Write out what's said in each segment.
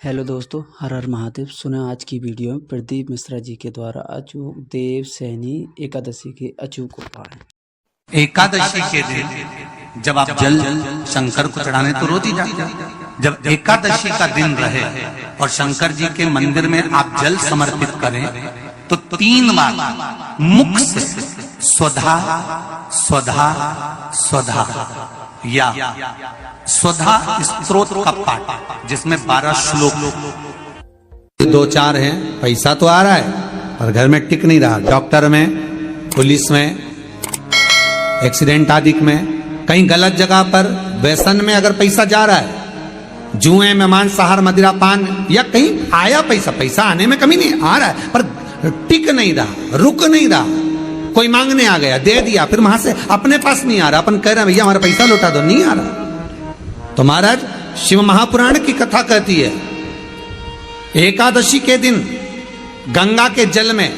Hello दोस्तों, हर हर महादेव। सुना आज की वीडियो में प्रदीप मिश्रा जी के द्वारा अचूक देव सैनी एकादशी के अचूक उपाय। एकादशी के दिन जब आप जल शंकर को चढ़ाने तो रोज ही जाते हैं। जब एकादशी का दिन रहे और शंकर जी के मंदिर में आप जल समर्पित करें तो 3 बार मुख से स्वधा स्वधा स्वधा या स्वधा स्तोत्र का पाठ, जिसमें 12 श्लोक 2-4 हैं। पैसा तो आ रहा है पर घर में टिक नहीं रहा। डॉक्टर में, पुलिस में, एक्सीडेंट आदि में, कहीं गलत जगह पर, व्यसन में अगर पैसा जा रहा है, जुए में, मांसाहार, मदिरा पान, या कहीं आया पैसा आने में कमी नहीं, आ रहा है पर टिक नहीं रहा, रुक नहीं रहा। कोई मांगने आ गया, दे दिया, फिर वहां से अपने पास नहीं आ रहा, अपन कह रहे हैं भैया हमारा पैसा लौटा दो, नहीं आ रहा। तो महाराज शिव महापुराण की कथा कहती है एकादशी के दिन गंगा के जल में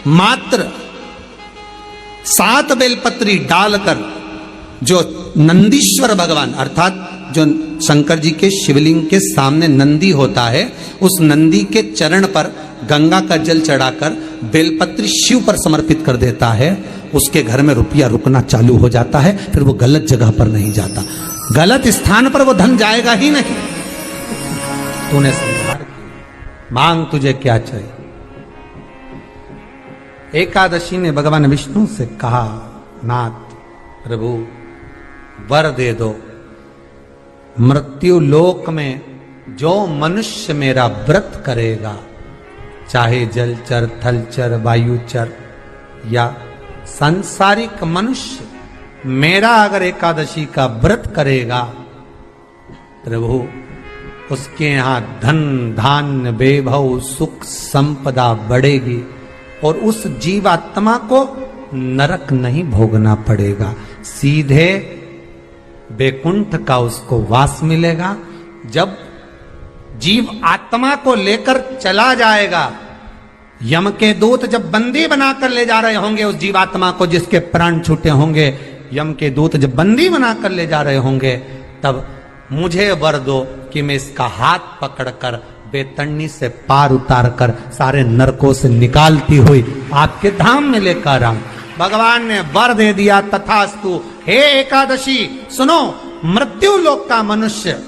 मात्र 7 बेलपत्री डालकर जो नंदीश्वर भगवान अर्थात जो शंकर जी के शिवलिंग के सामने नंदी होता है, उस नंदी के चरण पर गंगा का जल चढ़ाकर बेलपत्री शिव पर समर्पित कर देता है, उसके घर में रुपया रुकना चालू हो जाता है। फिर वो गलत जगह पर नहीं जाता, गलत स्थान पर वो धन जाएगा ही नहीं। तूने संहार किया, मांग तुझे क्या चाहिए। एकादशी ने भगवान विष्णु से कहा, नाथ प्रभु वर दे दो, मृत्यु लोक में जो मनुष्य मेरा व्रत करेगा, चाहे जलचर, थलचर, वायुचर या सांसारिक मनुष्य, मेरा अगर एकादशी का व्रत करेगा, प्रभु उसके यहां धन धान्य वैभव सुख संपदा बढ़ेगी और उस जीवात्मा को नरक नहीं भोगना पड़ेगा, सीधे वैकुंठ का उसको वास मिलेगा। जब जीव आत्मा को लेकर चला जाएगा, यम के दूत जब बंदी बनाकर ले जा रहे होंगे उस जीवात्मा को जिसके प्राण छूटे होंगे, यम के दूत जब बंदी बनाकर ले जा रहे होंगे, तब मुझे वर दो कि मैं इसका हाथ पकड़कर बेतरनी से पार उतार कर सारे नरकों से निकालती हुई आपके धाम में लेकर आऊं। भगवान ने वर दे दिया, तथास्तु। हे एकादशी सुनो, मृत्यु लोक का मनुष्य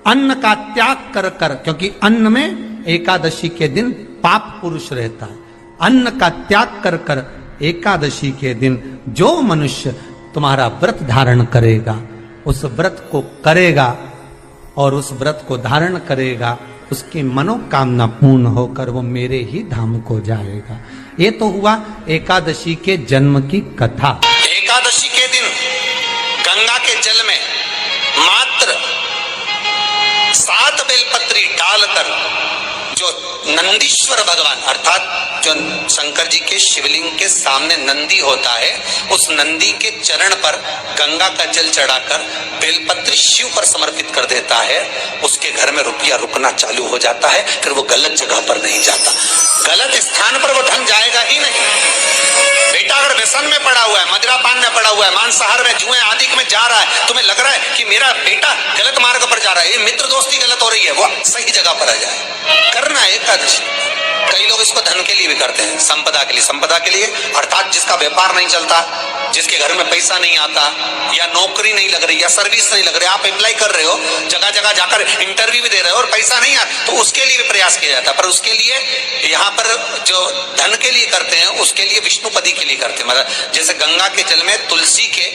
अन्न का त्याग कर कर, क्योंकि अन्न में एकादशी के दिन पाप पुरुष रहता है, अन्न का त्याग कर कर एकादशी के दिन जो मनुष्य तुम्हारा व्रत धारण करेगा, उस व्रत को करेगा और उस व्रत को धारण करेगा, उसकी मनोकामना पूर्ण होकर वो मेरे ही धाम को जाएगा। ये तो हुआ एकादशी के जन्म की कथा। एकादशी के दिन गंगा के जल में मात्र 7 बेलपत्री डालकर जो नंदीश्वर भगवान अर्थात जो शंकर जी के शिवलिंग के सामने नंदी होता है, उस नंदी के चरण पर गंगा का जल चढ़ाकर बेलपत्री शिव पर समर्पित कर देता है, उसके घर में रुपया रुकना चालू हो जाता है। फिर वो गलत जगह पर नहीं जाता, गलत स्थान पर वो धन जाएगा ही नहीं। बेटा अगर व्यसन में पड़ा हुआ है, मदिरा पान में पड़ा हुआ है, मांसाहार में, जुए आदि में जा रहा है, तुम्हें लग रहा है कि मेरा बेटा गलत मार्ग पर जा रहा है, ये मित्र दोस्ती गलत हो रही है, वो सही जगह पर आ जाए। करना है एकादशी। कई लोग इसको धन के लिए भी करते हैं, संपदा के लिए। संपदा के लिए अर्थात जिसका व्यापार नहीं चलता, जिसके घर में पैसा नहीं आता, या नौकरी नहीं लग रही, या सर्विस नहीं लग रही, आप अप्लाई कर रहे हो, जगह जगह जाकर इंटरव्यू भी दे रहे हो और पैसा नहीं आता, तो उसके लिए भी प्रयास किया जाता है। पर उसके लिए यहाँ पर जो धन के लिए करते हैं, उसके लिए विष्णुपदी के लिए करते हैं। मतलब जैसे गंगा के जल में तुलसी के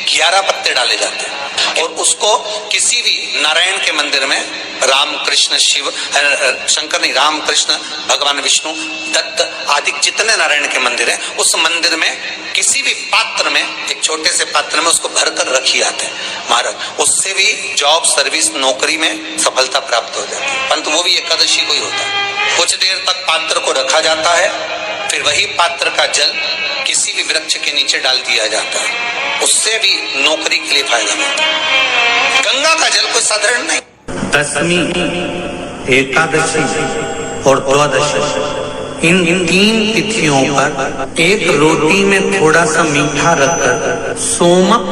11 पत्ते डाले जाते हैं और उसको किसी भी नारायण के मंदिर में, राम कृष्ण शिव शंकर नहीं, राम कृष्ण भगवान विष्णु दत्त आदि जितने नारायण के मंदिर हैं, उस मंदिर में किसी भी पात्र में, एक छोटे से पात्र में उसको भरकर रखी जाते हैं महाराज। उससे भी जॉब, सर्विस, नौकरी में सफलता प्राप्त हो जाती है। परंतु वो भी एकादशी को ही होता है। कुछ देर तक पात्र को रखा जाता है, फिर वही पात्र का जल किसी भी वृक्ष के नीचे डाल दिया जाता है, उससे भी नौकरी के लिए फायदा मिलता है। गंगा का जल कोई साधारण नहीं। दशमी, एकादशी और द्वादशी, इन 3 तिथियों पर एक रोटी में थोड़ा सा मीठा रखकर सोमक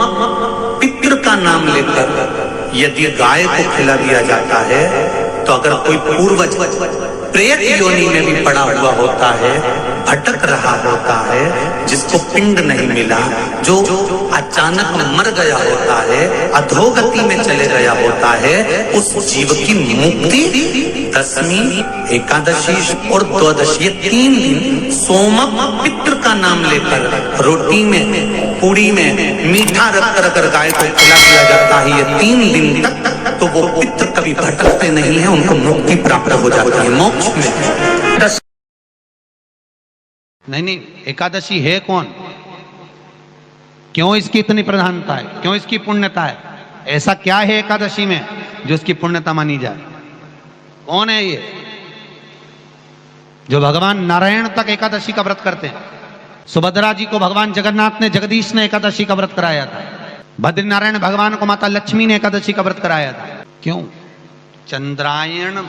पितृ का नाम लेकर यदि गाय को खिला दिया जाता है तो अगर कोई पूर्वज प्रेत योनि में भी पड़ा हुआ होता है, भटक रहा होता है, जिसको पिंड नहीं मिला, जो अचानक मर गया होता है, अधोगति में चले गया होता है, उस जीव की मुक्ति दशमी, एकादशी और द्वादशी, ये 3 दिन सोमक पितृ का नाम लेकर रोटी में, पूड़ी में मीठा रखकर अगर गाय को खिला दिया जाता है ये 3 दिन तक, तो वो पितृ कभी भटकते नहीं है, उनको मुक्ति प्राप्त हो जाती है, मोक्ष में। नहीं, एकादशी है कौन, क्यों इसकी इतनी प्रधानता है, क्यों इसकी पुण्यता है, ऐसा क्या है एकादशी में जो इसकी पुण्यता मानी जाए? कौन है ये जो भगवान नारायण तक एकादशी का व्रत करते हैं? सुभद्रा जी को भगवान जगन्नाथ ने, जगदीश ने एकादशी का व्रत कराया था। बद्रीनारायण भगवान को माता लक्ष्मी ने एकादशी का व्रत कराया था। क्यों? चंद्रायण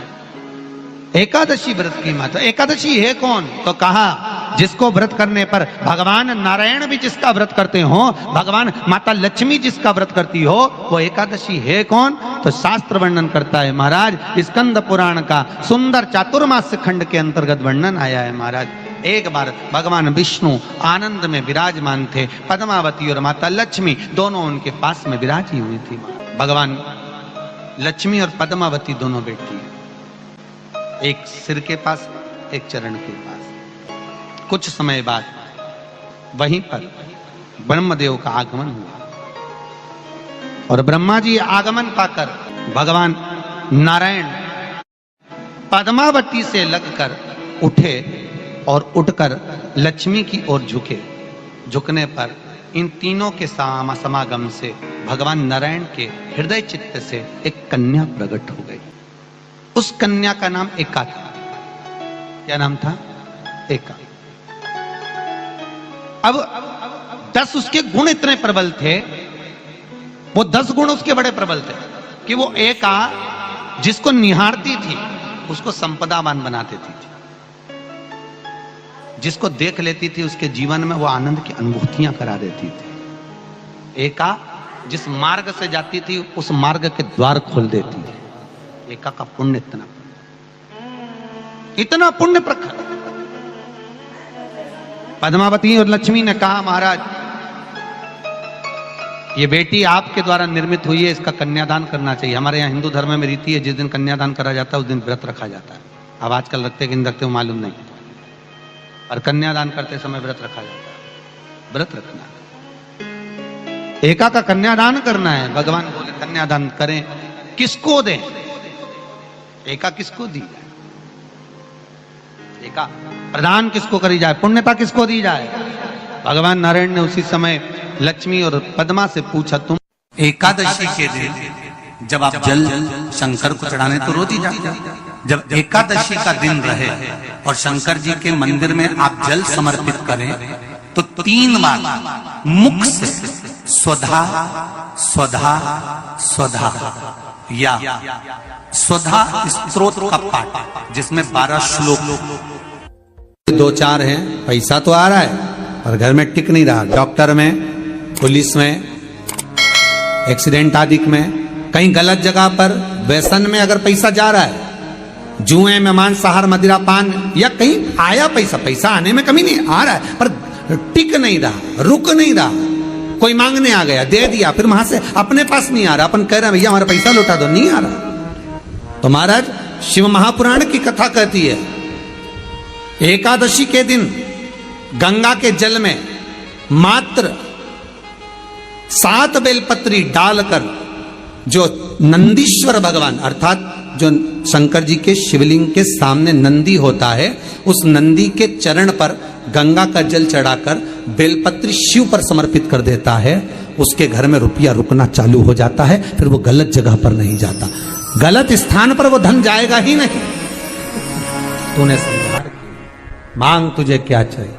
एकादशी व्रत की माता। एकादशी है कौन? तो कहा जिसको व्रत करने पर भगवान नारायण भी जिसका व्रत करते हो, भगवान माता लक्ष्मी जिसका व्रत करती हो, वो एकादशी है कौन? तो शास्त्र वर्णन करता है महाराज, स्कंद पुराण का सुंदर चातुर्मास्य खंड के अंतर्गत वर्णन आया है महाराज। एक बार भगवान विष्णु आनंद में विराजमान थे, पद्मावती और माता लक्ष्मी दोनों उनके पास में विराजी हुई थी। भगवान लक्ष्मी और पद्मावती दोनों बैठी, एक सिर के पास, एक चरण के पास। कुछ समय बाद वहीं पर ब्रह्मदेव का आगमन हुआ और ब्रह्मा जी आगमन पाकर भगवान नारायण पद्मावती से लगकर उठे और उठकर लक्ष्मी की ओर झुके। झुकने पर इन तीनों के समागम से भगवान नारायण के हृदय चित्त से एक कन्या प्रकट हो गई। उस कन्या का नाम एका था। क्या नाम था? एका। अब 10 उसके गुण इतने प्रबल थे, वो 10 गुण उसके बड़े प्रबल थे कि वो एका जिसको निहारती थी उसको संपदावान बना देती थी, जिसको देख लेती थी उसके जीवन में वो आनंद की अनुभूतियां करा देती थी। एका जिस मार्ग से जाती थी उस मार्ग के द्वार खोल देती थी। एका का पुण्य इतना पुण्य प्रखर। पद्मावती और लक्ष्मी ने कहा महाराज ये बेटी आपके द्वारा निर्मित हुई है, इसका कन्यादान करना चाहिए। हमारे यहाँ हिंदू धर्म में रीति है, जिस दिन कन्यादान करा जाता है उस दिन व्रत रखा जाता है। अब आजकल रखते कि नहीं रखते वो मालूम नहीं, और कन्यादान करते समय व्रत रखा जाता है। व्रत रखना, एका का कन्यादान करना है। भगवान बोले कन्यादान करें, किसको दें? एका किसको दी जाए? एका प्रदान किसको करी जाए? पुण्यता किसको दी जाए? भगवान नारायण ने उसी समय लक्ष्मी और पद्मा से पूछा, तुम एकादशी के दिन जब आप जल शंकर को चढ़ाने तो रोज ही जाते, जब एकादशी का दिन रहे और शंकर जी के मंदिर में आप जल समर्पित करें तो 3 बार मुख से स्वधा स्वधा स्वधा या स्वधा स्तोत्र का पाठ, जिसमें 12 श्लोक 2-4 हैं। पैसा तो आ रहा है और घर में टिक नहीं रहा। डॉक्टर में, पुलिस में, एक्सीडेंट आदि में, कहीं गलत जगह पर, व्यसन में अगर पैसा जा रहा है, जुए में, मांसाहार, मदिरा पान, या कहीं आया पैसा आने में कमी नहीं, आ रहा है पर टिक नहीं रहा, रुक नहीं रहा। कोई मांगने आ गया, दे दिया, फिर वहां से अपने पास नहीं आ रहा, अपन कह रहे हैं भैया हमारा पैसा लौटा दो, नहीं आ रहा। तो महाराज शिव महापुराण की कथा कहती है एकादशी के दिन गंगा के जल में मात्र 7 बेलपत्री डालकर जो नंदीश्वर भगवान अर्थात जो शंकर जी के शिवलिंग के सामने नंदी होता है, उस नंदी के चरण पर गंगा का जल चढ़ाकर बेलपत्री शिव पर समर्पित कर देता है, उसके घर में रुपया रुकना चालू हो जाता है। फिर वो गलत जगह पर नहीं जाता, गलत स्थान पर वो धन जाएगा ही नहीं। तूने समझा, मांग तुझे क्या चाहिए।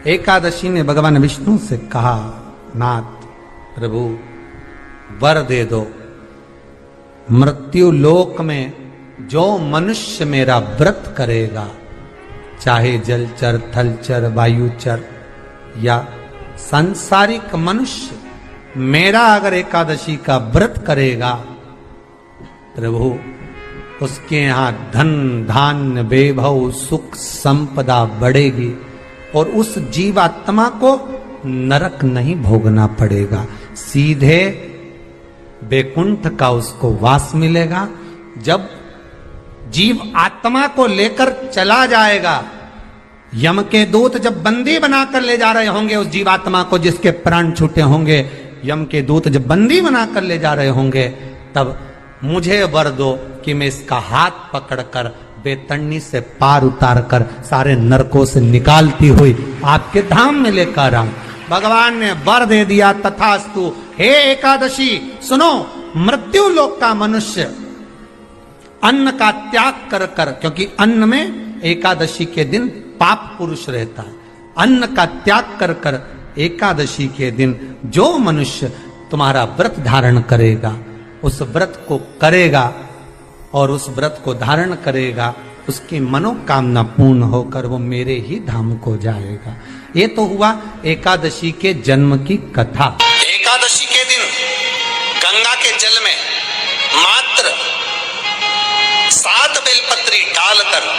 एकादशी ने भगवान विष्णु से कहा, नाथ प्रभु वर दे दो, मृत्यु लोक में जो मनुष्य मेरा व्रत करेगा, चाहे जलचर, थलचर, वायुचर या सांसारिक मनुष्य, मेरा अगर एकादशी का व्रत करेगा प्रभु उसके यहाँ धन धान्य वैभव सुख संपदा बढ़ेगी और उस जीवात्मा को नरक नहीं भोगना पड़ेगा, सीधे वैकुंठ का उसको वास मिलेगा। जब जीव आत्मा को लेकर चला जाएगा, यम के दूत जब बंदी बनाकर ले जा रहे होंगे उस जीवात्मा को जिसके प्राण छूटे होंगे, यम के दूत जब बंदी बनाकर ले जा रहे होंगे, तब मुझे वर दो कि मैं इसका हाथ पकड़कर बेतरनी से पार उतार कर सारे नरकों से निकालती हुई आपके धाम में लेकर आऊं। भगवान ने वर दे दिया, तथास्तु। हे एकादशी सुनो, मृत्यु लोक का मनुष्य अन्न का त्याग कर कर, क्योंकि अन्न में एकादशी के दिन पाप पुरुष रहता है, अन्न का त्याग कर कर एकादशी के दिन जो मनुष्य तुम्हारा व्रत धारण करेगा, उस व्रत को करेगा और उस व्रत को धारण करेगा, उसकी मनोकामना पूर्ण होकर वो मेरे ही धाम को जाएगा। ये तो हुआ एकादशी के जन्म की कथा। एकादशी के दिन गंगा के जल में मात्र 7 बेलपत्री डालकर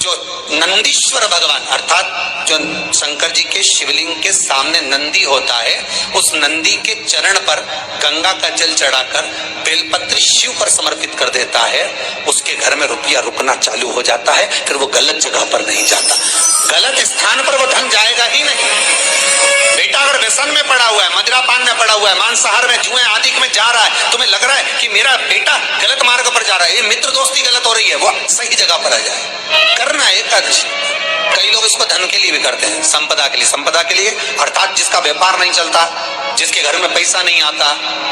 जो नंदीश्वर भगवान अर्थात जो शंकर जी के शिवलिंग के सामने नंदी होता है, उस नंदी के चरण पर गंगा का जल चढ़ाकर बेलपत्री शिव पर समर्पित कर देता है, उसके घर में रुपया रुकना चालू हो जाता है। फिर वो गलत जगह पर नहीं जाता, गलत स्थान पर वो धन जाएगा ही नहीं। बेटा अगर व्यसन में पड़ा हुआ है, मदिरा पान में पड़ा हुआ है, मांसाहार में, जुए आदि में जा रहा है, तुम्हें लग रहा है कि मेरा बेटा गलत मार्ग पर जा रहा है, ये मित्र दोस्ती गलत हो रही है, वो सही जगह पर आ जाए। करना है एकादशी। कई लोग इसको धन के लिए भी करते हैं, संपदा के लिए। संपदा के लिए अर्थात जिसका व्यापार नहीं चलता, जिसके घर में पैसा नहीं आता,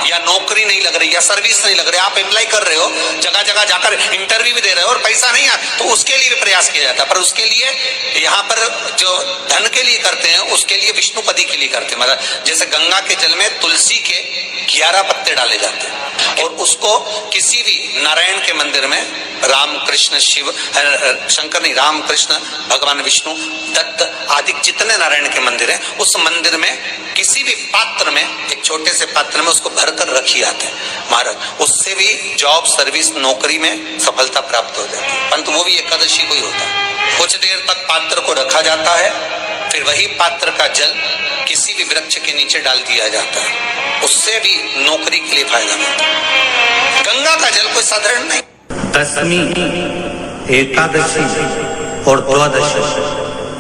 या नौकरी नहीं लग रही, या सर्विस नहीं लग रही, आप अप्लाई कर रहे हो, जगह जगह जाकर इंटरव्यू भी दे रहे हो और पैसा नहीं आता, तो उसके लिए भी प्रयास किया जाता है। पर उसके लिए यहाँ पर जो धन के लिए करते हैं, उसके लिए विष्णुपति के लिए करते हैं। मतलब जैसे गंगा के जल में तुलसी के 11 पत्ते डाले जाते हैं और उसको किसी भी नारायण के मंदिर में राम कृष्ण शिव शंकर नहीं, राम कृष्ण भगवान विष्णु दत्त आदि जितने नारायण के मंदिर हैं, उस मंदिर में किसी भी पात्र में, एक छोटे से पात्र में उसको भरकर रखी जाते हैं महाराज। उससे भी जॉब सर्विस नौकरी में सफलता प्राप्त हो जाती है। परंतु वो भी एकादशी को ही होता है। कुछ देर तक पात्र को रखा जाता है, फिर वही पात्र का जल किसी भी वृक्ष के नीचे डाल दिया जाता है, उससे भी नौकरी के लिए फायदा मिलता है। गंगा का जल कोई साधारण नहीं। दशमी, एकादशी और द्वादशी,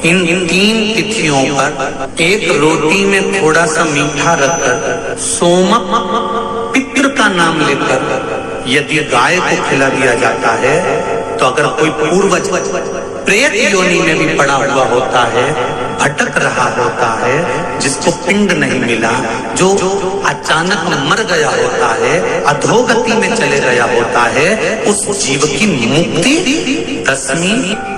इन 3 तिथियों पर एक रोटी में थोड़ा सा मीठा रखकर सोमक पितृ का नाम लेकर यदि गाय को खिला दिया जाता है, तो अगर कोई पूर्वज प्रेत योनि में भी पड़ा हुआ होता है, भटक रहा होता है, जिसको पिंड नहीं मिला, जो अचानक मर गया होता है, अधोगति में चले गया होता है, उस जीव की मुक्ति दशमी,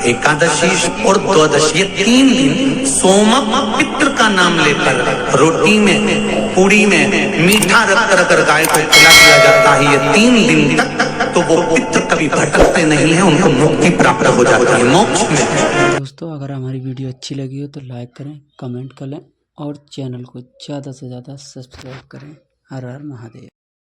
एकादशी और द्वादशी, 3 दिन सोमक पितृ का नाम लेकर रोटी में, पूड़ी में मीठा रखकर अगर गाय को खिला दिया जाता है ये 3 दिन तक, तो वो पितृ कभी भटकते नहीं है, उनको मुक्ति प्राप्त हो जाती है, मोक्ष में। दोस्तों अगर हमारी वीडियो अच्छी लगी हो तो लाइक करें, कमेंट करें और चैनल को ज़्यादा से ज़्यादा सब्सक्राइब करें। हर हर महादेव।